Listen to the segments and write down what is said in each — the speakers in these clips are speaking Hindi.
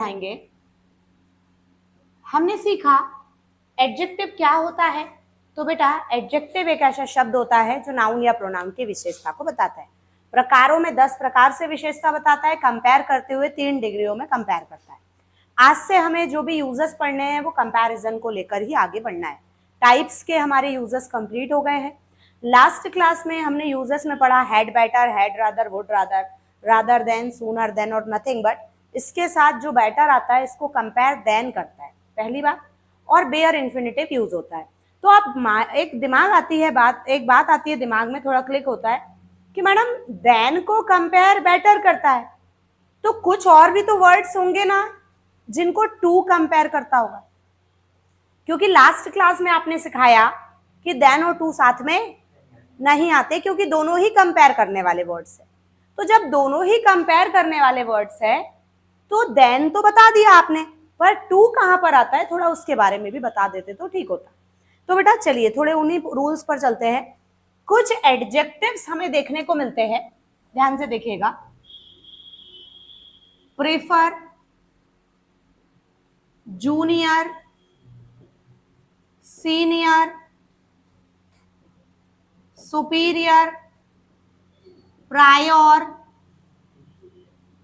आएंगे। हमने सीखा एडजेक्टिव क्या होता है। तो बेटा एडजेक्टिव एक ऐसा शब्द होता है जो नाउन या प्रोनाउन की विशेषता को बताता है। प्रकारों में 10 प्रकार से विशेषता बताता है। कंपेयर करते हुए 3 डिग्रियों में कंपेयर करता है। आज से हमें जो भी यूजर्स पढ़ने हैं वो कंपैरिजन को लेकर ही आगे बढ़ना है। टाइप्स के हमारे यूजर्स कंप्लीट हो गए हैं। लास्ट क्लास में हमने यूजर्स में पढ़ा had better, had rather, would rather, rather than, sooner than और नथिंग बट। इसके साथ जो बेटर आता है इसको कंपेयर देन करता है पहली बात, और बेयर इन्फिनिटिव यूज होता है। तो आप एक दिमाग आती है बात, एक बात आती है दिमाग में, थोड़ा क्लिक होता है कि मैडम देन को कंपेयर बेटर करता है, तो कुछ और भी तो वर्ड्स होंगे ना जिनको टू कंपेयर करता होगा, क्योंकि लास्ट क्लास में आपने सिखाया कि देन और टू साथ में नहीं आते क्योंकि दोनों ही कंपेयर करने वाले वर्ड्स है। तो जब दोनों ही कंपेयर करने वाले वर्ड्स है तो देन तो बता दिया आपने, पर टू कहां पर आता है थोड़ा उसके बारे में भी बता देते तो ठीक होता। तो बेटा चलिए थोड़े उन्हीं रूल्स पर चलते हैं। कुछ एडजेक्टिव्स हमें देखने को मिलते हैं, ध्यान से देखिएगा। Prefer, junior, senior, superior, prior,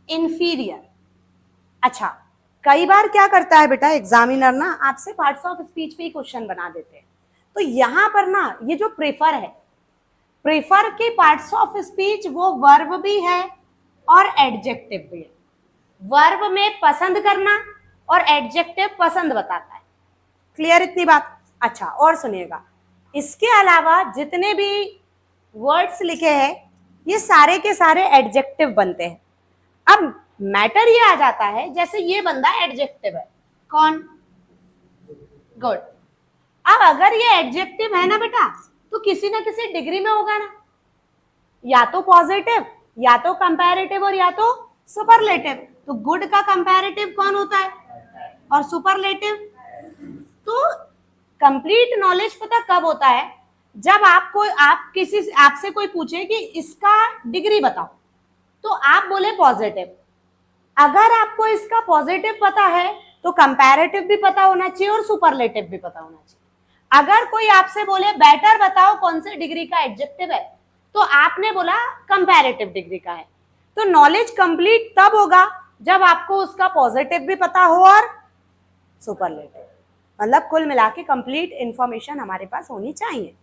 inferior. अच्छा, कई बार क्या करता है बेटा एग्जामिनर ना आपसे पार्ट्स ऑफ स्पीच पे ही क्वेश्चन बना देते हैं। तो यहां पर ना ये जो प्रेफर है, प्रेफर के पार्ट्स ऑफ स्पीच वो वर्ब भी है और एडजेक्टिव भी है। वर्ब में पसंद करना और एडजेक्टिव पसंद बताता है। क्लियर इतनी बात? अच्छा और सुनिएगा, इसके अलावा जितने भी वर्ड्स लिखे हैं ये सारे के सारे एडजेक्टिव बनते हैं। अब मैटर ये आ जाता है, जैसे ये बंदा एडजेक्टिव है, कौन? गुड। अब अगर ये एडजेक्टिव है ना बेटा तो किसी ना किसी डिग्री में होगा ना, या तो पॉजिटिव, या तो कंपैरेटिव और या तो सुपरलेटिव। तो गुड का कंपैरेटिव कौन होता है और सुपरलेटिव? तो कंप्लीट नॉलेज पता कब होता है? जब आपसे कोई पूछे कि इसका डिग्री बताओ तो आप बोले पॉजिटिव। अगर आपको इसका पॉजिटिव पता है तो कंपैरेटिव भी पता होना चाहिए और सुपरलेटिव भी पता होना चाहिए। अगर कोई आपसे बोले बेटर बताओ कौन से डिग्री का एडजेक्टिव है, तो आपने बोला कंपैरेटिव डिग्री का है। तो नॉलेज कंप्लीट तब होगा जब आपको उसका पॉजिटिव भी पता हो और सुपरलेटिव, मतलब कुल मिला के कंप्लीट इंफॉर्मेशन हमारे पास होनी चाहिए।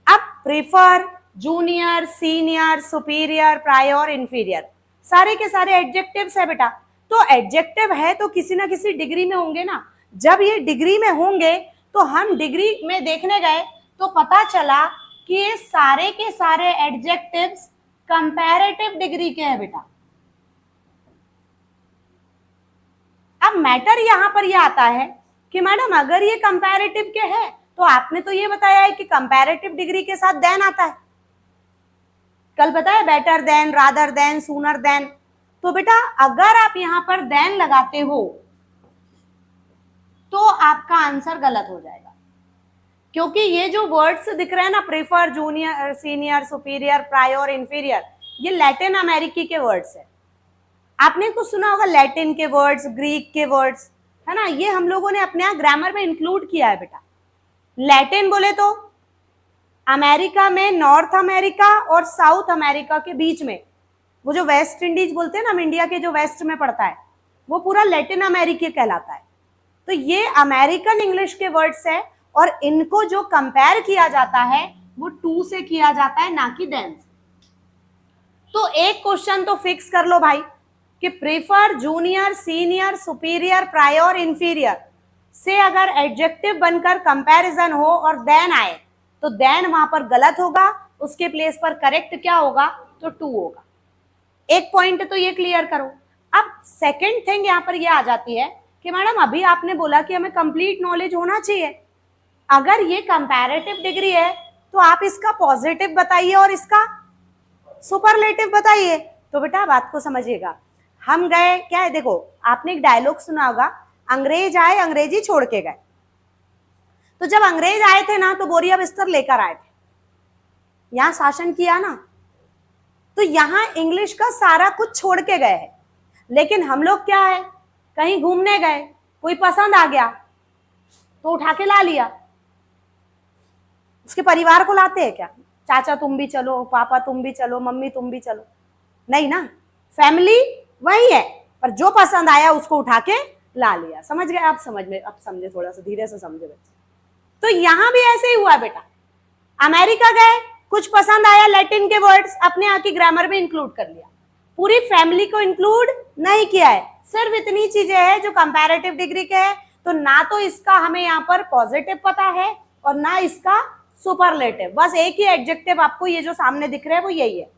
अब prefer, junior, senior, superior, prior, inferior सारे के सारे एडजेक्टिव्स है बेटा। तो एडजेक्टिव है तो किसी ना किसी डिग्री में होंगे ना। जब ये डिग्री में होंगे तो हम डिग्री में देखने गए तो पता चला कि ये सारे के सारे एडजेक्टिव्स कंपैरेटिव डिग्री के हैं बेटा। अब मैटर यहां पर यह आता है कि मैडम अगर ये कंपैरेटिव के है तो आपने तो ये बताया है कि कंपैरेटिव डिग्री के साथ देन आता है। कल बताया better than, rather than, sooner than. तो बेटा अगर आप यहां पर देन लगाते हो तो आपका आंसर गलत हो जाएगा, क्योंकि ये जो वर्ड्स दिख रहे हैं ना, prefer, junior, senior, superior, prior, inferior, ये लैटिन अमेरिकी के वर्ड्स है। आपने कुछ सुना होगा लैटिन के वर्ड्स, ग्रीक के वर्ड्स, है ना, ये हम लोगों ने अपने यहाँ ग्रामर में इंक्लूड किया है बेटा। लैटिन बोले तो अमेरिका में नॉर्थ अमेरिका और साउथ अमेरिका के बीच में वो जो वेस्ट इंडीज बोलते हैं ना, हम इंडिया के जो वेस्ट में पड़ता है, वो पूरा लैटिन अमेरिकी कहलाता है। तो ये अमेरिकन इंग्लिश के वर्ड्स है और इनको जो कंपेयर किया जाता है वो टू से किया जाता है, ना कि देन से। तो एक क्वेश्चन तो फिक्स कर लो भाई कि prefer, junior, senior, superior, prior, inferior से अगर एडजेक्टिव बनकर कंपैरिजन हो और देन आए तो देन वहां पर गलत होगा, उसके प्लेस पर करेक्ट क्या होगा? तो टू होगा। एक पॉइंट तो ये क्लियर करो। अब सेकंड थिंग यहां पर ये आ जाती है कि मैडम अभी आपने बोला कि हमें कंप्लीट नॉलेज होना चाहिए। अगर ये कंपैरेटिव डिग्री है तो आप इसका पॉजिटिव बताइए और इसका सुपरलेटिव बताइए। तो बेटा बात को समझिएगा, हम गए क्या है, देखो आपने एक डायलॉग सुना होगा, अंग्रेज आए अंग्रेजी छोड़ के गए। तो जब अंग्रेज आए थे ना तो बोरिया बिस्तर लेकर आए थे, यहां शासन किया ना, तो यहां इंग्लिश का सारा कुछ छोड़ के गए हैं। लेकिन हम लोग क्या है, कहीं घूमने गए, कोई पसंद आ गया तो उठा के ला लिया। उसके परिवार को लाते हैं क्या? चाचा तुम भी चलो, पापा तुम भी चलो, मम्मी तुम भी चलो, नहीं ना। फैमिली वही है, पर जो पसंद आया उसको उठा के ला लिया। समझ गए आप? अब समझे, थोड़ा सा धीरे से समझे बच्चे। तो यहां भी ऐसे ही हुआ बेटा। अमेरिका गए, कुछ पसंद आया, लैटिन के वर्ड्स अपने यहाँ की ग्रामर में इंक्लूड कर लिया। पूरी फैमिली को इंक्लूड नहीं किया है, सिर्फ इतनी चीजें हैं जो कंपैरेटिव डिग्री के है। तो ना तो इसका हमें यहाँ पर पॉजिटिव पता है और ना इसका सुपरलेटिव। बस एक ही एडजेक्टिव आपको ये जो सामने दिख रहा है वो यही है,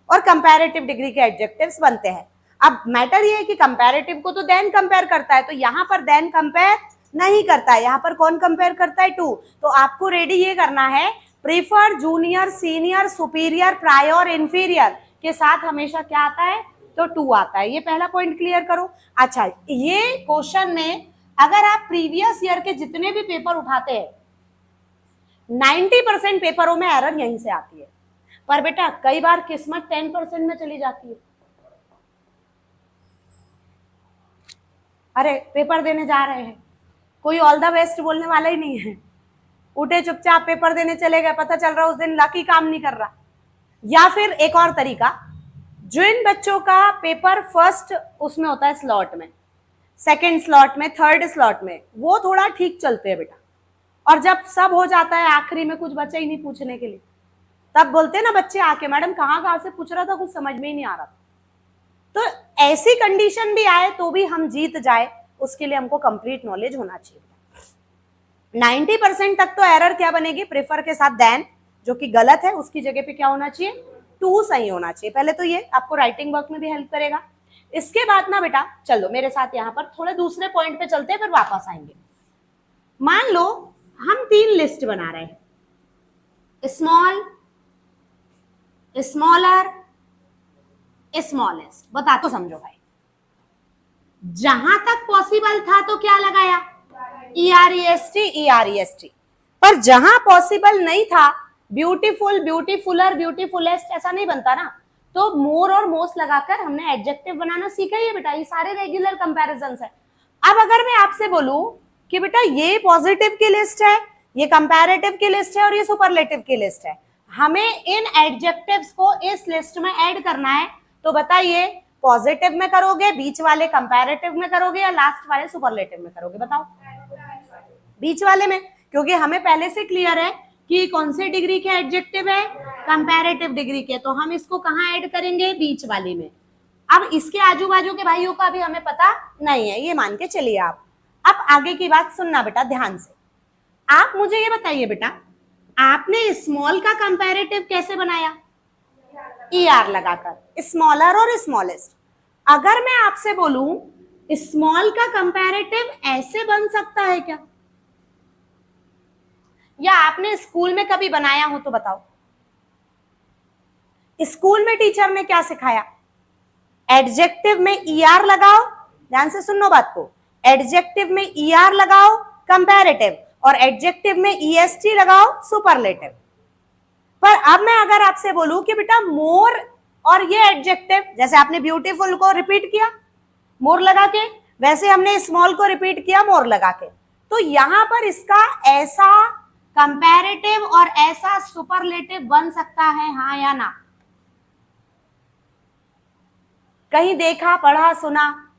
और कंपैरेटिव डिग्री के एडजेक्टिव्स बनते हैं। अब मैटर ये है कि कंपैरेटिव को तो देन कंपेयर करता है, तो यहाँ पर देन कंपेयर नहीं करता है, यहाँ पर कौन कंपेयर करता है? टू। तो आपको रेडी ये करना है, prefer, junior, senior, superior, prior, inferior के साथ हमेशा क्या आता है? तो टू आता है। ये पहला पॉइंट क्लियर करो। अच्छा, ये क्वेश्चन में अगर आप प्रीवियस ईयर के जितने भी पेपर उठाते हैं 90% पेपरों में एरर यहीं से आती है। पर बेटा कई बार किस्मत 10% में चली जाती है। अरे पेपर देने जा रहे हैं, कोई ऑल द बेस्ट बोलने वाला ही नहीं है, उठे चुपचाप पेपर देने चले गए, पता चल रहा उस दिन लक ही काम नहीं कर रहा। या फिर एक और तरीका, जिन बच्चों का पेपर फर्स्ट उसमें होता है स्लॉट में, सेकंड स्लॉट में, थर्ड स्लॉट में, वो थोड़ा ठीक चलते हैं बेटा। और जब सब हो जाता है आखिरी में, कुछ बच्चा ही नहीं पूछने के लिए, तब बोलते हैं ना बच्चे आके, मैडम कहाँ से पूछ रहा था, कुछ समझ में ही नहीं आ रहा था। तो ऐसी कंडीशन भी आए तो भी हम जीत जाए, उसके लिए हमको कंप्लीट नॉलेज होना चाहिए। 90% तक तो एरर क्या बनेगी? प्रेफर के साथ देन, जो कि गलत है, उसकी जगह पे क्या होना चाहिए? टू सही होना चाहिए। पहले तो ये आपको राइटिंग वर्क में भी हेल्प करेगा। इसके बाद ना बेटा चलो मेरे साथ यहाँ पर थोड़े दूसरे पॉइंट पे चलते हैं, फिर वापस आएंगे। मान लो हम 3 लिस्ट बना रहे हैं, स्मॉल, स्मॉलर, स्मॉलेस्ट। बता तो समझो भाई, जहां तक पॉसिबल था तो क्या लगाया? EREST, EREST। पर जहां पॉसिबल नहीं था, ब्यूटीफुल, ब्यूटीफुलर, ब्यूटीफुलेस्ट ऐसा नहीं बनता ना, तो मोर और मोस्ट लगाकर हमने एडजेक्टिव बनाना सीखा ही है बेटा। ये सारे रेगुलर कंपैरिजंस है। अब अगर मैं आपसे बोलूं कि बेटा ये पॉजिटिव की लिस्ट है, ये कंपैरेटिव की लिस्ट है और ये सुपरलेटिव की लिस्ट है, हमें इन एडजेक्टिव्स को इस लिस्ट में ऐड करना है, तो बताइए पॉजिटिव में करोगे, बीच वाले कंपैरेटिव में करोगे, या लास्ट वाले सुपरलेटिव में करोगे? बताओ। बीच वाले में, क्योंकि हमें पहले से क्लियर है कि कौन से डिग्री के एडजेक्टिव है? कंपैरेटिव डिग्री के। तो हम इसको कहाँ ऐड करेंगे? बीच वाली में। अब इसके आजू बाजू के भाइयों का भी हमें पता नहीं है, ये मान के चलिए आप। अब आगे की बात सुनना बेटा ध्यान से। आप मुझे ये बताइए बेटा, आपने स्मॉल का कंपैरेटिव कैसे बनाया? ER लगाकर, स्मॉलर और स्मॉलेस्ट। अगर मैं आपसे बोलूं स्मॉल का कंपैरेटिव ऐसे बन सकता है क्या? या आपने स्कूल में कभी बनाया हो तो बताओ। स्कूल में टीचर ने क्या सिखाया? एडजेक्टिव में ER लगाओ, ध्यान से सुनो बात को, एडजेक्टिव में ER लगाओ कंपैरेटिव, और एडजेक्टिव में EST लगाओ सुपरलेटिव। पर अब मैं अगर आपसे बोलूं कि बेटा मोर और ये एडजेक्टिव, जैसे आपने ब्यूटीफुल को रिपीट किया मोर लगा के, वैसे हमने स्मॉल को रिपीट किया मोर लगा के, तो यहां पर इसका ऐसा कंपैरेटिव और ऐसा सुपरलेटिव बन सकता है, हाँ या ना? कहीं देखा, पढ़ा, सुना?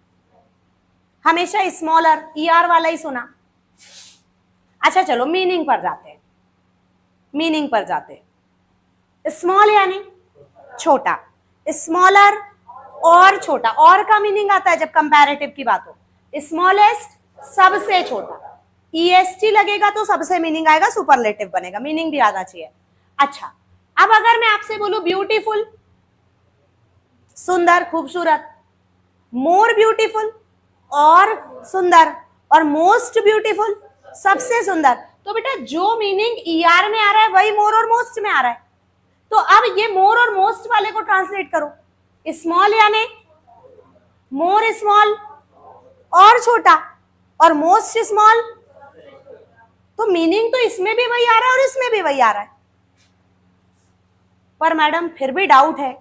हमेशा स्मॉलर ER वाला ही सुना। अच्छा चलो मीनिंग पर जाते हैं, मीनिंग पर जाते हैं। स्मॉल यानी छोटा, स्मॉलर और छोटा, और का मीनिंग आता है जब कंपैरेटिव की बात हो। स्मॉलेस्ट सबसे छोटा, EST लगेगा तो सबसे मीनिंग आएगा, सुपरलेटिव बनेगा, मीनिंग भी आना चाहिए। अच्छा अब अगर मैं आपसे बोलूं ब्यूटीफुल, सुंदर, खूबसूरत, मोर ब्यूटीफुल और सुंदर, और मोस्ट ब्यूटीफुल सबसे सुंदर, तो बेटा जो मीनिंग ER में आ रहा है वही मोर और मोस्ट में आ रहा है। तो अब ये मोर और मोस्ट वाले को ट्रांसलेट करो, स्मॉल यानी मोर स्मॉल और छोटा, और मोस्ट स्मॉल, तो मीनिंग तो इसमें भी वही आ रहा है और इसमें भी वही आ रहा है। पर मैडम फिर भी डाउट है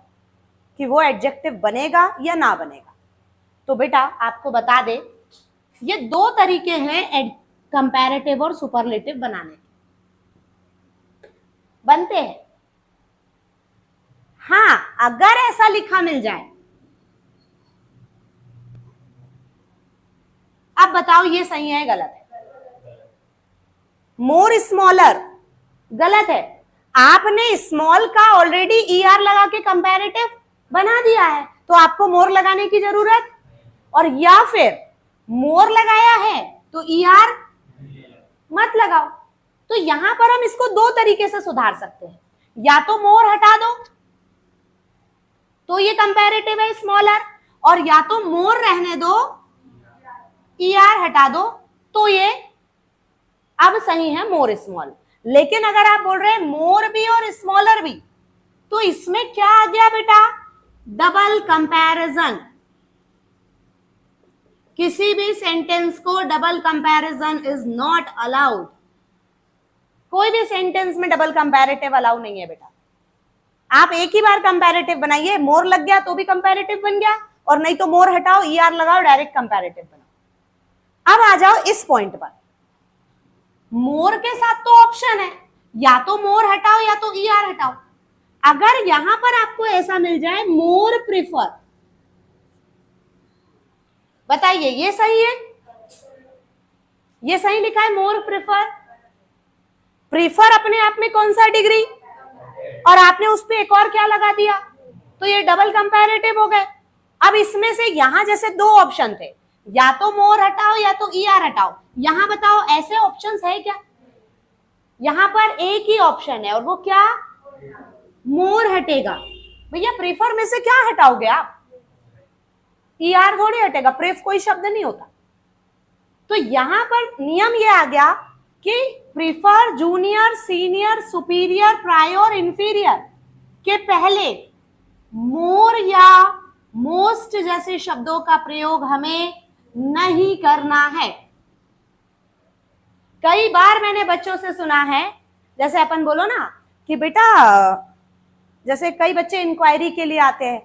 कि वो एडजेक्टिव बनेगा या ना बनेगा। तो बेटा आपको बता दे, ये दो तरीके हैं कंपैरेटिव और सुपरलेटिव बनाने के, बनते हैं। हाँ, अगर ऐसा लिखा मिल जाए, अब बताओ ये सही है गलत है? मोर स्मॉलर गलत है। आपने स्मॉल का ऑलरेडी ईआर लगा के कंपैरेटिव बना दिया है, तो आपको मोर लगाने की जरूरत, और या फिर मोर लगाया है तो ईआर मत लगाओ। तो यहां पर हम इसको दो तरीके से सुधार सकते हैं, या तो मोर हटा दो तो ये कंपैरेटिव है स्मॉलर, और या तो मोर रहने दो, ईआर हटा दो तो ये अब सही है मोर स्मॉल। लेकिन अगर आप बोल रहे हैं मोर भी और स्मॉलर भी, तो इसमें क्या आ गया बेटा? Double comparison. किसी भी सेंटेंस को double comparison is not allowed. कोई भी सेंटेंस में डबल कंपैरेटिव अलाउ नहीं है बेटा। आप एक ही बार कंपैरेटिव बनाइए, मोर लग गया तो भी कंपैरेटिव बन गया, और नहीं तो मोर हटाओ, ईआर लगाओ, डायरेक्ट कंपैरेटिव बनाओ। अब आ जाओ इस पॉइंट पर, मोर के साथ तो ऑप्शन है, या तो मोर हटाओ या तो ईआर हटाओ। अगर यहां पर आपको ऐसा मिल जाए मोर प्रिफर, बताइए ये सही है? ये सही लिखा है मोर प्रिफर। प्रिफर अपने आप में कौन सा डिग्री, और आपने उस पे एक और क्या लगा दिया, तो ये डबल कंपैरेटिव हो गए। अब इसमें से यहां जैसे दो ऑप्शन थे, या तो मोर हटाओ या तो ईआर हटाओ, यहां बताओ ऐसे ऑप्शंस है क्या? यहां पर एक ही ऑप्शन है, और वो क्या? मोर हटेगा। भैया प्रेफर में से क्या हटाओगे आप? ईआर थोड़ी हटेगा, प्रेफ कोई शब्द नहीं होता। तो यहां पर नियम ये आ गया कि prefer, junior, senior, superior, prior, inferior के पहले मोर या मोस्ट जैसे शब्दों का प्रयोग हमें नहीं करना है। कई बार मैंने बच्चों से सुना है, जैसे अपन बोलो ना कि बेटा, जैसे कई बच्चे इंक्वायरी के लिए आते हैं,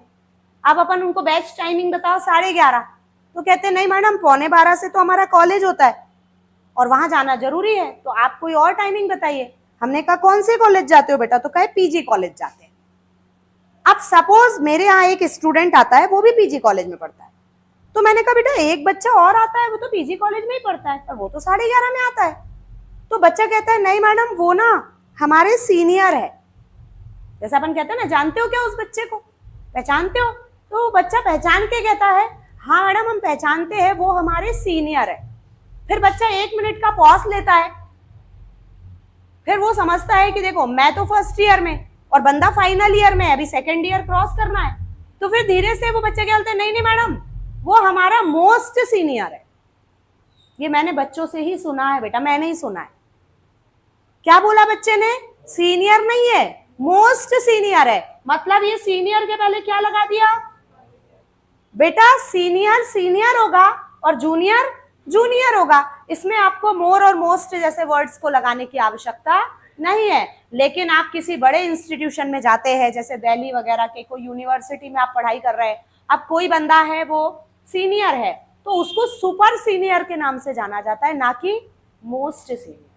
अब अपन उनको बैच टाइमिंग बताओ 11:30, तो कहते हैं नहीं मैडम 11:15 से तो हमारा कॉलेज होता है और वहां जाना जरूरी है, तो आप कोई और टाइमिंग बताइए। हमने कहा कौन से कॉलेज जाते हो बेटा? तो कहे पीजी कॉलेज जाते हैं। अब सपोज मेरे यहाँ एक स्टूडेंट आता है, वो भी पीजी कॉलेज में पढ़ता है, तो मैंने कहा बेटा एक बच्चा और आता है, वो तो पीजी कॉलेज में ही पढ़ता है, पर वो तो 11:30 में आता है। तो बच्चा कहता है नहीं मैडम वो ना हमारे सीनियर है। जैसा अपन कहते हैं ना, जानते हो क्या उस बच्चे को, पहचानते हो? तो बच्चा पहचान के कहता है हाँ मैडम हम पहचानते हैं, वो हमारे सीनियर है। फिर बच्चा 1 मिनट का पॉज लेता है, फिर वो समझता है कि देखो मैं तो फर्स्ट ईयर में और बंदा फाइनल ईयर में है, अभी सेकेंड ईयर क्रॉस करना है। तो फिर धीरे से वो बच्चा क्या बोलते हैं, नहीं नहीं मैडम वो हमारा मोस्ट सीनियर है। ये मैंने बच्चों से ही सुना है बेटा, मैंने ही सुना है। क्या बोला बच्चे ने? सीनियर नहीं है, मोस्ट सीनियर है। मतलब ये सीनियर के पहले क्या लगा दिया बेटा? सीनियर सीनियर होगा और जूनियर जूनियर होगा। इसमें आपको मोर और मोस्ट जैसे वर्ड्स को लगाने की आवश्यकता नहीं है। लेकिन आप किसी बड़े इंस्टीट्यूशन में जाते हैं, जैसे दिल्ली वगैरह के कोई यूनिवर्सिटी में आप पढ़ाई कर रहे हैं, अब कोई बंदा है वो सीनियर है, तो उसको सुपर सीनियर के नाम से जाना जाता है, ना कि मोस्ट सीनियर।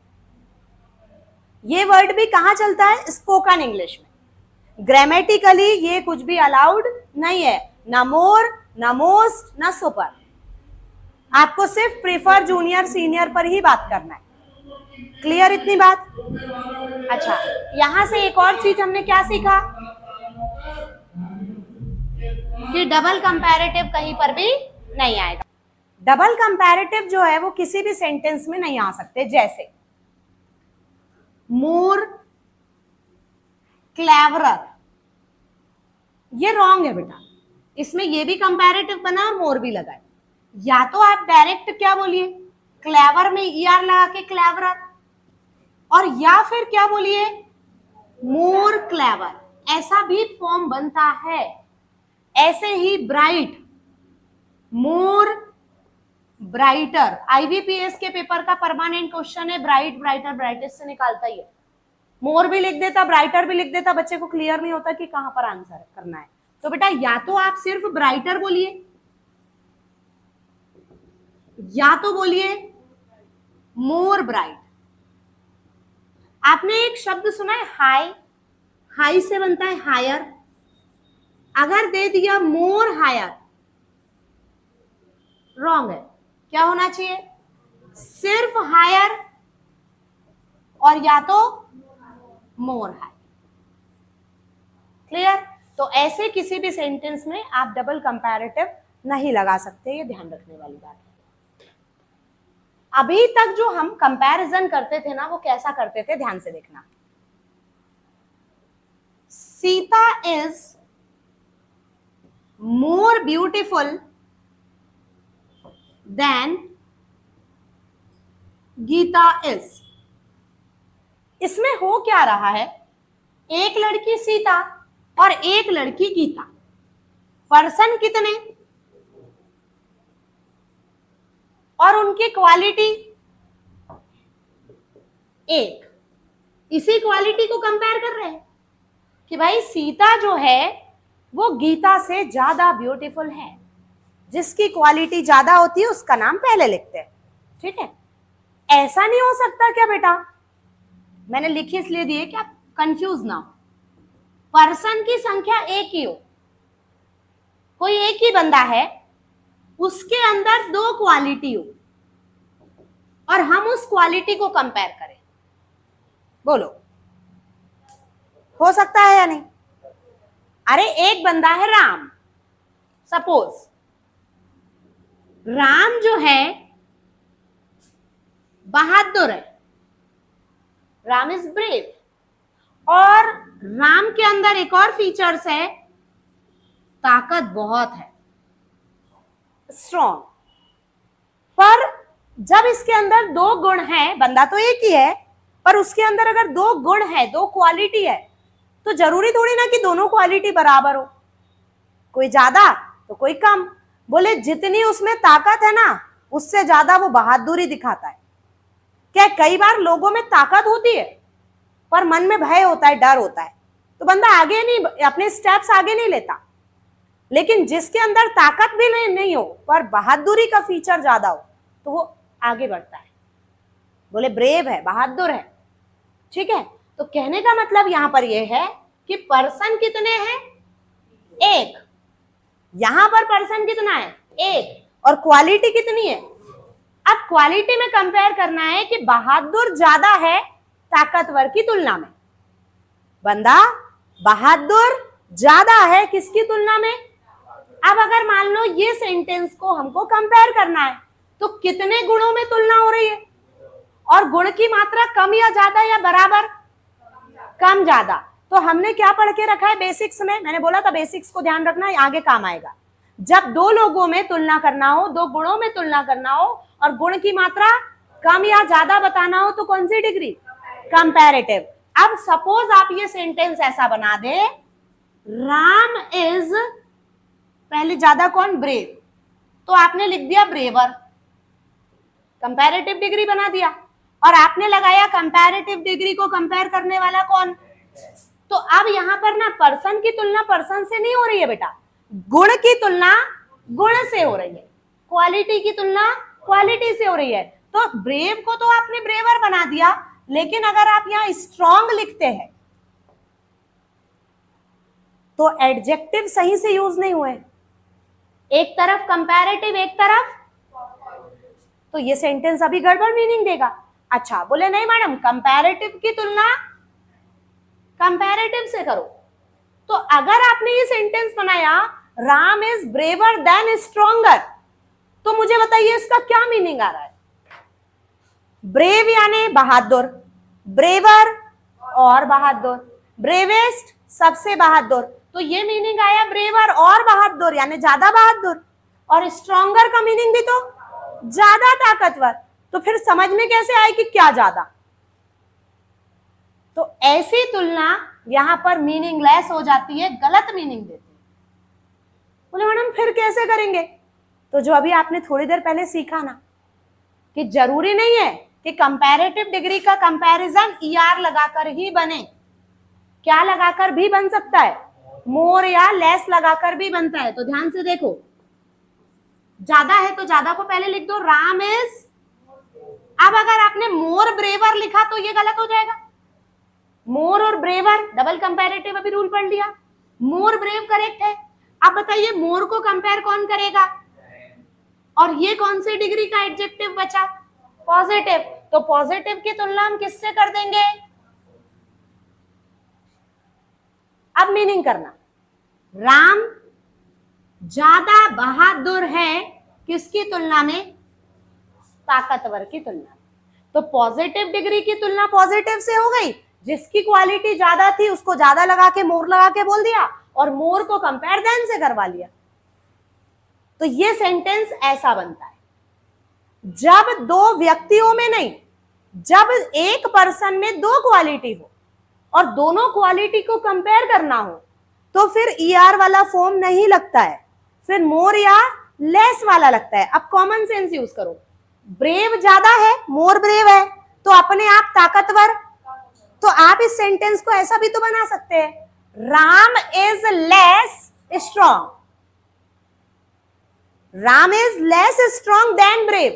ये वर्ड भी कहाँ चलता है? स्पोकन इंग्लिश में। ग्रामेटिकली ये कुछ भी अलाउड नहीं है, ना मोर ना मोस्ट ना सुपर। आपको सिर्फ प्रेफर, जूनियर, सीनियर पर ही बात करना है। क्लियर इतनी बात? अच्छा, यहां से एक और चीज हमने क्या सीखा कि डबल कंपैरेटिव कहीं पर भी नहीं आएगा। डबल कंपैरेटिव जो है वो किसी भी सेंटेंस में नहीं आ सकते। जैसे मोर क्लेवरर, ये रॉन्ग है बेटा। इसमें ये भी कंपैरेटिव बना और मोर भी लगा है। या तो आप डायरेक्ट क्या बोलिए, क्लेवर में ईआर लगा के क्लेवरर, और या फिर क्या बोलिए मोर क्लेवर, ऐसा भी फॉर्म बनता है। ऐसे ही ब्राइट, मोर ब्राइटर, आईबीपीएस के पेपर का परमानेंट क्वेश्चन है, ब्राइट ब्राइटर ब्राइटेस्ट से निकालता ही है। मोर भी लिख देता, ब्राइटर भी लिख देता, बच्चे को क्लियर नहीं होता कि कहां पर आंसर करना है। तो बेटा या तो आप सिर्फ ब्राइटर बोलिए, या तो बोलिए मोर ब्राइट। आपने एक शब्द सुना है हाई, हाई से बनता है हायर। अगर दे दिया मोर हायर, रॉन्ग है। क्या होना चाहिए? सिर्फ हायर और या तो मोर हाई। क्लियर? तो ऐसे किसी भी सेंटेंस में आप डबल कंपैरेटिव नहीं लगा सकते, ये ध्यान रखने वाली बात है। अभी तक जो हम कंपैरिजन करते थे ना, वो कैसा करते थे, ध्यान से देखना। Sita is more beautiful than Gita is. इसमें हो क्या रहा है? एक लड़की सीता और एक लड़की गीता। पर्सन कितने और उनकी क्वालिटी एक। इसी क्वालिटी को कंपेयर कर रहे हैं कि भाई सीता जो है वो गीता से ज्यादा ब्यूटीफुल है। जिसकी क्वालिटी ज्यादा होती है उसका नाम पहले लिखते हैं, ठीक है। ऐसा नहीं हो सकता क्या बेटा? मैंने लिखी इसलिए दी है कि आप कंफ्यूज ना हो। पर्सन की संख्या एक ही हो, कोई एक ही बंदा है, उसके अंदर दो क्वालिटी हो और हम उस क्वालिटी को कंपेयर करें। बोलो, हो सकता है या नहीं? अरे एक बंदा है राम, सपोज राम जो है बहादुर है, राम इज ब्रेव। और राम के अंदर एक और फीचर्स है, ताकत बहुत है, स्ट्रॉन्ग। पर जब इसके अंदर दो गुण हैं, बंदा तो एक ही है पर उसके अंदर अगर दो गुण है, दो क्वालिटी है, तो जरूरी थोड़ी ना कि दोनों क्वालिटी बराबर हो, कोई ज्यादा तो कोई कम। बोले जितनी उसमें ताकत है ना, उससे ज्यादा वो बहादुरी दिखाता है। क्या कई बार लोगों में ताकत होती है पर मन में भय होता है, डर होता है, तो बंदा आगे नहीं, अपने स्टेप्स आगे नहीं लेता। लेकिन जिसके अंदर ताकत भी नहीं हो पर बहादुरी का फीचर ज्यादा हो, तो वो आगे बढ़ता है। बोले ब्रेव है, बहादुर है, ठीक है। तो कहने का मतलब यहां पर यह है कि पर्सन कितने हैं? एक। यहां पर पर्सन कितना है? एक। और क्वालिटी कितनी है? अब क्वालिटी में कंपेयर करना है कि बहादुर ज्यादा है ताकतवर की तुलना में। बंदा बहादुर ज्यादा है किसकी तुलना में? अब अगर मान लो ये सेंटेंस को हमको कंपेयर करना है, तो कितने गुणों में तुलना हो रही है? और गुण की मात्रा कम या ज्यादा या बराबर? कम ज्यादा। तो हमने क्या पढ़ के रखा है बेसिक्स में? मैंने बोला था बेसिक्स को ध्यान रखना, आगे काम आएगा। जब दो लोगों में तुलना करना हो, दो गुणों में तुलना करना हो और गुण की मात्रा कम या ज्यादा बताना हो, तो कौन सी डिग्री? कंपैरेटिव। अब सपोज आप ये सेंटेंस ऐसा बना दे, राम इज, पहले ज्यादा कौन? ब्रेव, तो आपने लिख दिया ब्रेवर, कंपैरेटिव डिग्री बना दिया। और आपने लगाया कंपैरेटिव डिग्री को कंपेयर करने वाला कौन? तो अब यहां पर ना पर्सन की तुलना पर्सन से नहीं हो रही है बेटा, गुण की तुलना गुण से हो रही है, क्वालिटी की तुलना क्वालिटी से हो रही है। तो ब्रेव को तो आपने ब्रेवर बना दिया, लेकिन अगर आप यहां स्ट्रॉन्ग लिखते हैं तो एडजेक्टिव सही से यूज नहीं हुए, एक तरफ कंपैरेटिव एक तरफ, तो ये सेंटेंस अभी गड़बड़ मीनिंग देगा। अच्छा, बोले नहीं मैडम, कंपैरेटिव की तुलना कंपैरेटिव से करो। तो अगर आपने ये सेंटेंस बनाया Ram is braver than stronger, तो मुझे बताइए इसका क्या मीनिंग आ रहा है? ब्रेव यानी बहादुर, ब्रेवर और बहादुर, ब्रेवेस्ट सबसे बहादुर, तो ये मीनिंग आया ब्रेवर और बहादुर यानी ज्यादा बहादुर। और स्ट्रॉन्गर का मीनिंग भी तो ज्यादा ताकतवर। तो फिर समझ में कैसे आए कि क्या ज्यादा? तो ऐसी तुलना यहां पर मीनिंगलेस हो जाती है, गलत मीनिंग देती है। बोले मैडम फिर कैसे करेंगे? तो जो अभी आपने थोड़ी देर पहले सीखा ना, कि जरूरी नहीं है कि कंपैरेटिव डिग्री का कंपैरिजन ईआर लगाकर ही बने, क्या लगाकर भी बन सकता है, मोर या लेस लगाकर भी बनता है। तो ध्यान से देखो, ज्यादा है तो ज्यादा को पहले लिख दो, राम इज। अब अगर आपने मोर ब्रेवर लिखा तो ये गलत हो जाएगा। मोर और ब्रेवर डबल कंपैरेटिव अभी रूल पढ़ लिया, मोर ब्रेव करेक्ट है। अब बताइए मोर को कंपेयर कौन करेगा, और ये कौन सी डिग्री का एडजेक्टिव बचा, पॉजिटिव। तो पॉजिटिव की तुलना हम किससे कर देंगे, अब मीनिंग करना, राम ज्यादा बहादुर है किसकी तुलना में, ताकतवर की तुलना में। तो पॉजिटिव डिग्री की तुलना पॉजिटिव से हो गई, जिसकी क्वालिटी ज्यादा थी उसको ज्यादा लगा के मोर लगा के बोल दिया, और मोर को कंपेयर देन से करवा लिया। तो ये सेंटेंस ऐसा बनता है, जब दो व्यक्तियों में नहीं, जब एक पर्सन में दो क्वालिटी हो और दोनों क्वालिटी को कंपेयर करना हो, तो फिर ER वाला फॉर्म नहीं लगता है, फिर मोर या लेस वाला लगता है। अब कॉमन सेंस यूज करो, ब्रेव ज्यादा है, मोर ब्रेव है, तो अपने आप ताकतवर। तो आप इस सेंटेंस को ऐसा भी तो बना सकते हैं, Ram is less strong, Ram is less strong than brave.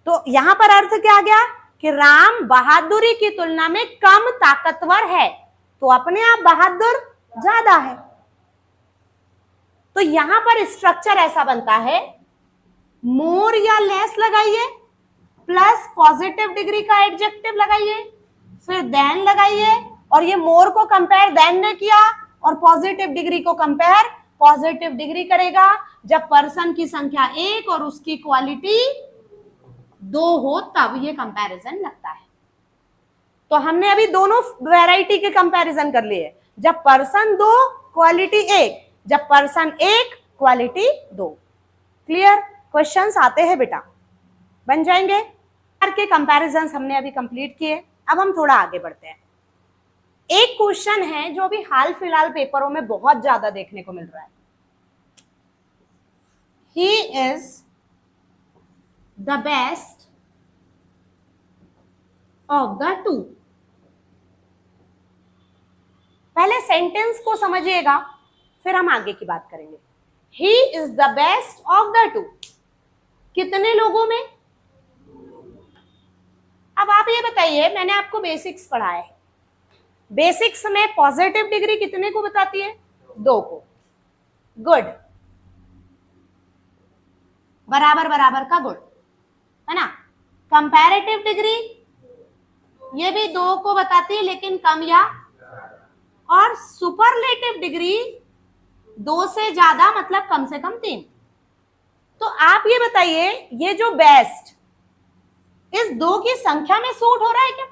तो यहां पर अर्थ क्या आ गया कि राम बहादुरी की तुलना में कम ताकतवर है, तो अपने आप बहादुर ज्यादा है। तो यहां पर स्ट्रक्चर ऐसा बनता है, मोर या लेस लगाइए, प्लस पॉजिटिव डिग्री का एडजेक्टिव लगाइए, फिर देन लगाइए, और ये मोर को कंपेयर देन ने किया और पॉजिटिव डिग्री को कंपेयर पॉजिटिव डिग्री करेगा जब पर्सन की संख्या 1 और उसकी क्वालिटी 2 हो, तब ये कंपैरिजन लगता है। तो हमने अभी दोनों वैरायटी के कंपैरिजन कर लिए, जब पर्सन 2 क्वालिटी 1, जब पर्सन 1 क्वालिटी 2। क्लियर? क्वेश्चंस आते हैं बेटा, बन जाएंगे। के कंपैरिजन हमने अभी कंप्लीट किए, अब हम थोड़ा आगे बढ़ते हैं। एक क्वेश्चन है जो अभी हाल फिलहाल पेपरों में बहुत ज्यादा देखने को मिल रहा है, he is the best of the to. पहले सेंटेंस को समझिएगा, फिर हम आगे की बात करेंगे। He is the best of the to, कितने लोगों में? अब आप ये बताइए, मैंने आपको बेसिक्स पढ़ाया है, बेसिक्स में पॉजिटिव डिग्री कितने को बताती है? 2 को। गुड, बराबर बराबर का गुड है ना। कंपैरेटिव डिग्री ये भी 2 को बताती है, लेकिन कम या, और सुपरलेटिव डिग्री 2 से ज्यादा मतलब कम से कम 3। तो आप ये बताइए, ये जो बेस्ट इस 2 की संख्या में सूट हो रहा है क्या?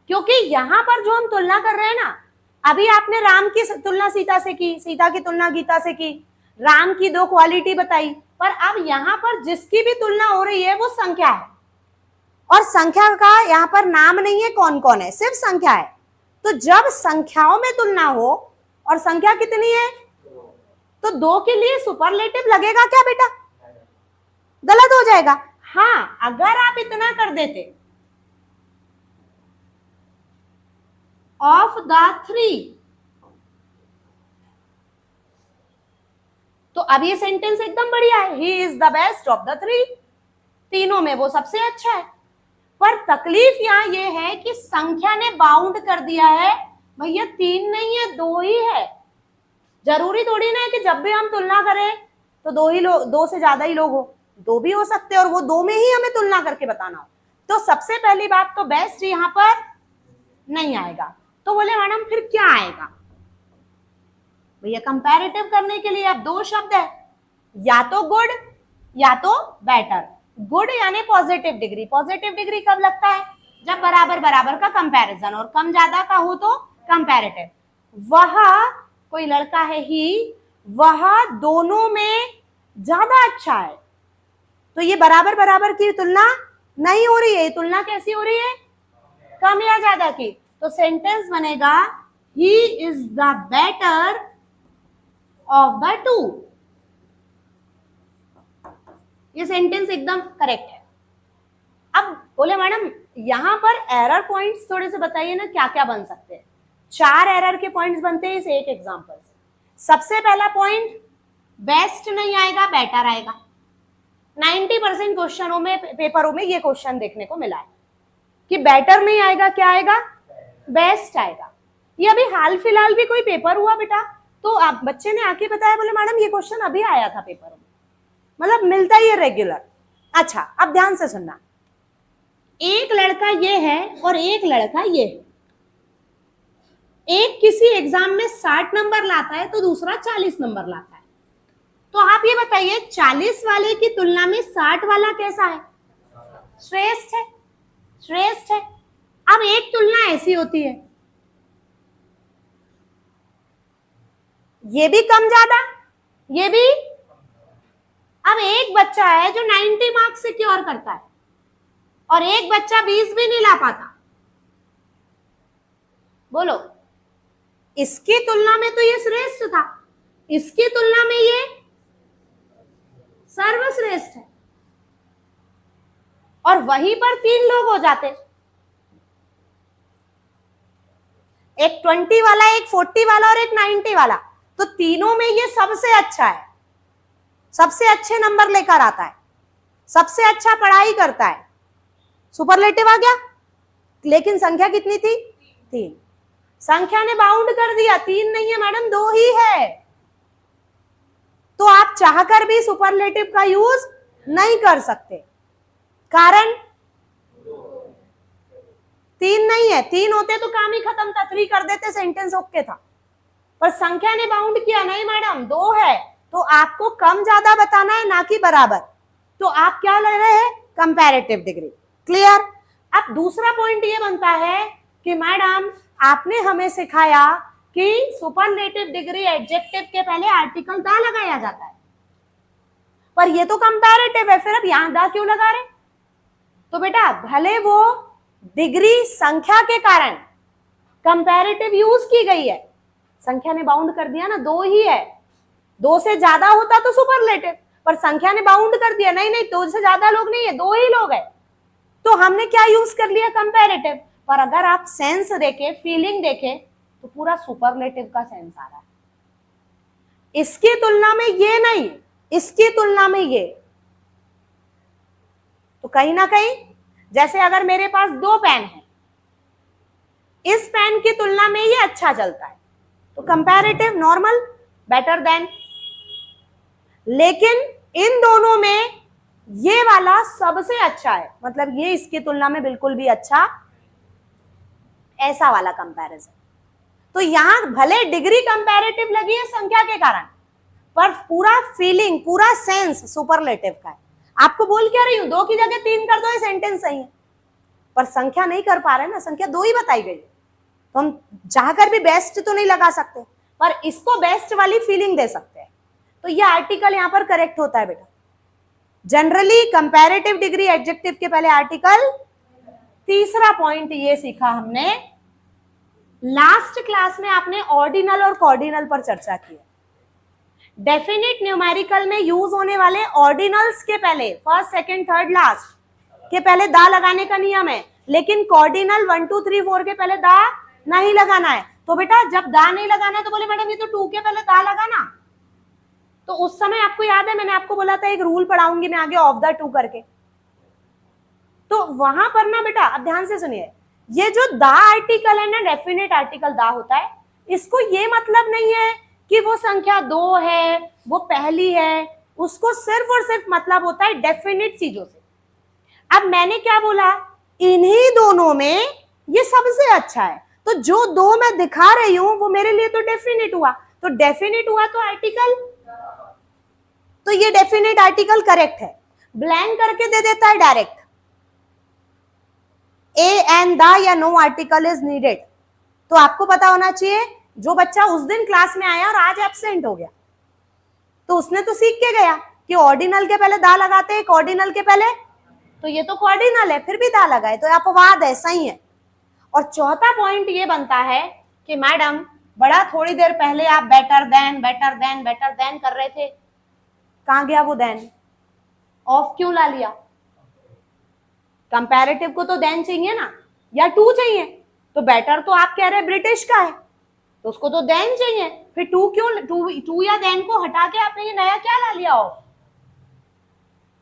क्योंकि यहां पर जो हम तुलना कर रहे हैं ना, अभी आपने राम की तुलना सीता से की, सीता की तुलना गीता से की, राम की 2 क्वालिटी बताई, पर अब यहां पर जिसकी भी तुलना हो रही है वो संख्या है, और संख्या का यहां पर नाम नहीं है कौन कौन है, सिर्फ संख्या है। तो जब संख्याओं में तुलना हो और संख्या कितनी है, तो 2 के लिए सुपरलेटिव लगेगा क्या बेटा? गलत हो जाएगा। हाँ, अगर आप इतना कर देते, ऑफ द 3, तो अब ये सेंटेंस एकदम बढ़िया है, he is the best of the 3, तीनों में वो सबसे अच्छा है। पर तकलीफ यहां ये है कि संख्या ने बाउंड कर दिया है, भैया 3 नहीं है 2 ही है। जरूरी थोड़ी ना है कि जब भी हम तुलना करें तो 2 ही लोग, 2 से ज्यादा ही लोग हो, 2 भी हो सकते हैं, और वो 2 में ही हमें तुलना करके बताना हो। तो सबसे पहली बात तो बेस्ट यहाँ पर नहीं आएगा। तो बोले मैडम फिर क्या आएगा? भैया कंपैरेटिव करने के लिए अब 2 शब्द है, या तो गुड या तो बेटर। गुड यानी पॉजिटिव डिग्री। पॉजिटिव डिग्री कब लगता है? जब बराबर बराबर का कंपैरिजन, और कम ज्यादा का हो तो कंपैरेटिव। वह कोई लड़का है, ही, वह दोनों में ज्यादा अच्छा है, तो ये बराबर बराबर की तुलना नहीं हो रही है। तुलना कैसी हो रही है? कम या ज्यादा की। तो सेंटेंस बनेगा he is the better of the 2। ये सेंटेंस एकदम करेक्ट है। अब बोले मैडम यहां पर एरर पॉइंट्स थोड़े से बताइए ना, क्या क्या बन सकते हैं? 4 एरर के पॉइंट्स बनते हैं इस एक एग्जांपल से। सबसे पहला पॉइंट, बेस्ट नहीं आएगा, बेटर आएगा। 90% क्वेश्चनों में, पेपरों में ये क्वेश्चन देखने को मिला है कि बेटर नहीं आएगा, क्या आएगा, बेस्ट आएगा। ये अभी हाल फिलहाल भी कोई पेपर हुआ बेटा, तो आप बच्चे ने आके बताया, बोले मैडम ये क्वेश्चन अभी आया था पेपर में, मतलब मिलता ही है रेगुलर। अच्छा, अब ध्यान से सुनना, एक लड़का ये है और एक लड़का ये है। एक किसी एग्जाम में 60 नंबर लाता है तो दूसरा 40 नंबर लाता है। तो आप ये बताइए 40 वाले की तुलना में 60 वाला कैसा है, श्रेष्ठ है, श्रेष्ठ है। अब एक तुलना ऐसी होती है, ये भी कम ज्यादा, ये भी। अब एक बच्चा है जो 90 मार्क्स सिक्योर करता है और एक बच्चा 20 भी नहीं ला पाता, बोलो इसकी तुलना में तो ये श्रेष्ठ था, इसकी तुलना में ये सर्वश्रेष्ठ है। और वहीं पर 3 लोग हो जाते, एक 20 वाला, एक 40 वाला और एक 90 वाला, तो तीनों में ये सबसे अच्छा है, सबसे अच्छे नंबर लेकर आता है, सबसे अच्छा पढ़ाई करता है, सुपरलेटिव आ गया। लेकिन संख्या कितनी थी, 3। संख्या ने बाउंड कर दिया, 3 नहीं है मैडम, 2 ही है। तो आप चाहकर भी सुपरलेटिव का यूज नहीं कर सकते, कारण 3 नहीं है। 3 होते तो काम ही खत्म था, 3 कर देते, सेंटेंस ओके था। पर संख्या ने बाउंड किया, नहीं मैडम 2 है, तो आपको कम ज्यादा बताना है, ना कि बराबर। तो आप क्या ले रहे हैं, कंपैरेटिव डिग्री। क्लियर। अब दूसरा पॉइंट ये बनता है कि मैडम आपने हमें सिखाया कि सुपरलेटिव डिग्री एडजेक्टिव के पहले आर्टिकल दा लगाया जाता है, पर ये तो कंपैरेटिव है, फिर अब यहां दा क्यों लगा रहे। तो बेटा भले वो डिग्री संख्या के कारण कंपैरेटिव यूज की गई है, संख्या ने बाउंड कर दिया ना, 2 ही है, 2 से ज्यादा होता तो सुपरलेटिव, पर संख्या ने बाउंड कर दिया, नहीं नहीं 2 से ज्यादा लोग नहीं है, 2 ही लोग है, तो हमने क्या यूज कर लिया, कंपैरेटिव। पर अगर आप सेंस देखे, फीलिंग देखे, तो पूरा सुपरलेटिव का सेंस आ रहा है। इसकी तुलना में ये नहीं, इसकी तुलना में ये। तो कहीं ना कहीं, जैसे अगर मेरे पास 2 पेन है, इस पेन की तुलना में ये अच्छा चलता है, तो कंपैरेटिव, नॉर्मल, बेटर देन। लेकिन इन दोनों में ये वाला सबसे अच्छा है, मतलब ये इसकी तुलना में बिल्कुल भी अच्छा, ऐसा वाला कंपैरिजन। तो यहां भले डिग्री कंपैरेटिव लगी है संख्या के कारण, पर पूरा फीलिंग, पूरा सेंस सुपरलेटिव का है। आपको बोल क्या रही हूं, 2 की जगह 3 कर दो, ये सेंटेंस सही है, पर संख्या नहीं कर पा रहे ना, संख्या 2 ही बताई गई, तो हम चाहकर भी बेस्ट तो नहीं लगा सकते, पर इसको बेस्ट वाली फीलिंग दे सकते हैं। तो ये आर्टिकल यहां पर करेक्ट होता है बेटा। जनरली कंपैरेटिव डिग्री एडजेक्टिव के पहले आर्टिकल। तीसरा पॉइंट ये सीखा हमने, लास्ट क्लास में आपने ऑर्डिनल और कॉर्डिनल पर चर्चा की है। डेफिनिट न्यूमेरिकल में यूज होने वाले ऑर्डिनल्स के पहले, फर्स्ट, सेकंड, थर्ड, लास्ट के पहले दा लगाने का नियम है, लेकिन कॉर्डिनल 1 2 3 4 के पहले दा नहीं लगाना है। तो बेटा जब दा नहीं लगाना है तो बोले मैडम ये तो 2 के पहले दा लगाना। तो उस समय आपको याद है मैंने आपको बोला था एक रूल पढ़ाऊंगी मैं आगे, ऑफ द 2 करके। तो वहां पर ना बेटा, अब ध्यान से सुनिए, ये जो दा आर्टिकल है ना, डेफिनेट आर्टिकल दा होता है, इसको ये मतलब नहीं है कि वो संख्या 2 है, वो पहली है, उसको सिर्फ और सिर्फ मतलब होता है डेफिनेट चीजों से। अब मैंने क्या बोला, इन्हीं दोनों में ये सबसे अच्छा है, तो जो 2 मैं दिखा रही हूं वो मेरे लिए तो डेफिनेट हुआ, तो डेफिनेट हुआ तो आर्टिकल, तो ये डेफिनेट आर्टिकल करेक्ट है। ब्लैंक करके दे देता है डायरेक्ट, ए एंड द या नो आर्टिकल इज नीडेड। तो आपको पता होना चाहिए, जो बच्चा उस दिन क्लास में आया और आज एब्सेंट हो गया, तो उसने तो सीख के गया कि ऑर्डिनल के पहले दा लगाते हैं, कॉर्डिनल के पहले, तो ये तो कॉर्डिनल है फिर भी दा लगाए, तो अपवाद है, सही है। और चौथा पॉइंट ये बनता है कि मैडम बड़ा थोड़ी देर पहले आप better than better than better than कर रहे थे, कहां गया वो देन, ऑफ क्यों ला लिया। कंपैरेटिव को तो देन चाहिए ना, या 2 चाहिए, तो बेटर तो आप कह रहे हैं ब्रिटिश का है, तो उसको तो देन चाहिए, फिर टू क्यों, टू या देन को हटा के आपने ये नया क्या ला लिया ऑफ।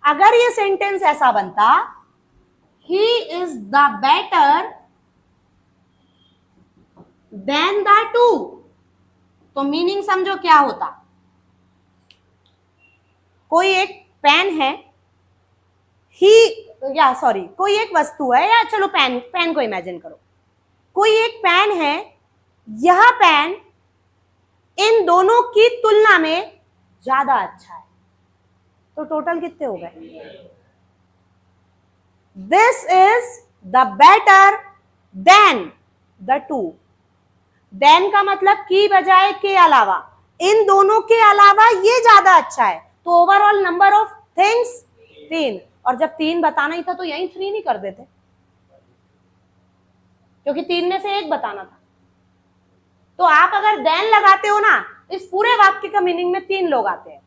अगर ये सेंटेंस ऐसा बनता, he is the better than the to, तो मीनिंग समझो क्या होता। कोई एक पेन है, ही या सॉरी कोई एक वस्तु है, या चलो पेन को इमेजिन करो, कोई एक पेन है, यह पेन इन दोनों की तुलना में ज्यादा अच्छा है, तो टोटल कितने हो गए। This is the better than the two, than का मतलब की बजाय के अलावा, इन दोनों के अलावा ये ज्यादा अच्छा है, तो ओवरऑल नंबर ऑफ थिंग्स 3, और जब 3 बताना ही था तो यही 3 नहीं कर देते, क्योंकि 3 में से एक बताना था। तो आप अगर देन लगाते हो ना, इस पूरे वाक्य का मीनिंग में 3 लोग आते हैं,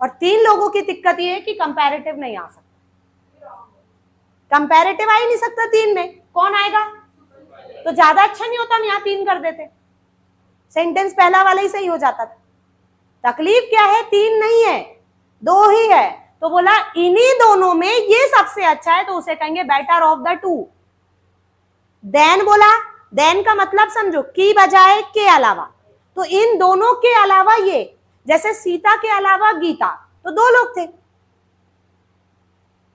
और 3 लोगों की दिक्कत ये है कि कंपैरेटिव नहीं आ सकता, कंपैरेटिव आ ही नहीं सकता 3 में, कौन आएगा, तो ज्यादा अच्छा नहीं होता हम यहाँ 3 कर देते, सेंटेंस पहला वाला ही सही हो जाता था। तकलीफ क्या है, 3 नहीं है 2 ही है, तो बोला इन्हीं दोनों में ये सबसे अच्छा है, तो उसे कहेंगे better of the two. Than बोला, देन का मतलब समझो की बजाय के अलावा, तो इन दोनों के अलावा ये, जैसे सीता के अलावा गीता, तो 2 लोग थे,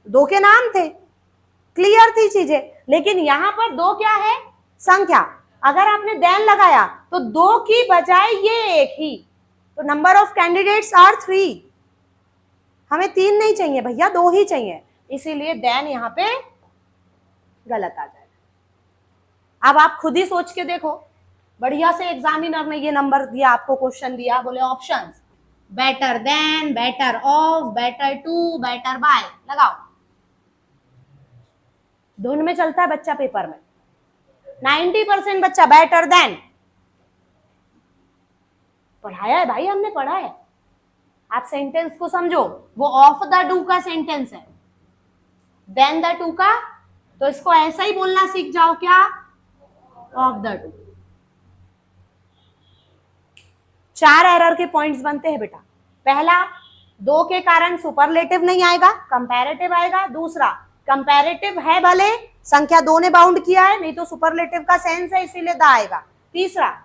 2 के नाम थे, क्लियर थी चीजें, लेकिन यहां पर 2 क्या है, संख्या। अगर आपने देन लगाया तो 2 की बजाय ये एक ही, तो नंबर ऑफ कैंडिडेट्स आर 3, हमें 3 नहीं चाहिए भैया, 2 ही चाहिए, इसीलिए देन यहां पे गलत आ जाएगा। अब आप खुद ही सोच के देखो, बढ़िया से एग्जामिनर ने ये नंबर दिया, आपको क्वेश्चन दिया, बोले options better than, better of, better to, better by, लगाओ। धुन में चलता है बच्चा पेपर में, 90% बच्चा बेटर देन, पढ़ाया है भाई हमने, पढ़ा है। आप सेंटेंस को समझो, वो ऑफ द डू का सेंटेंस है, देन द टू का, तो इसको ऐसा ही बोलना सीख जाओ, क्या, ऑफ द टू। 4 एरर के पॉइंट्स बनते हैं बेटा। पहला, 2 के कारण सुपरलेटिव नहीं आएगा, कंपैरेटिव आएगा। दूसरा, कंपैरेटिव है भले, संख्या 2 ने बाउंड किया है, नहीं तो सुपरलेटिव का सेंस है, इसीलिए द आएगा। तीसरा,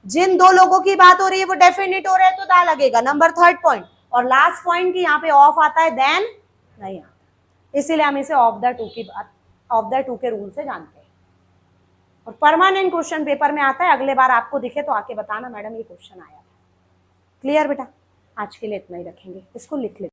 जिन 2 लोगों की बात हो रही है वो डेफिनेट हो रहे हैं, तो द लगेगा। नंबर 3 पॉइंट, और लास्ट पॉइंट की यहाँ पे ऑफ आता है, देन नहीं आता, इसीलिए हम इसे ऑफ द टू की बात, ऑफ द टू के रूल से जानते हैं, और परमानेंट क्वेश्चन पेपर में आता है। अगले बार आपको दिखे तो आके बताना मैडम ये क्वेश्चन आया था। क्लियर बेटा, आज के लिए इतना ही रखेंगे, इसको लिख ले।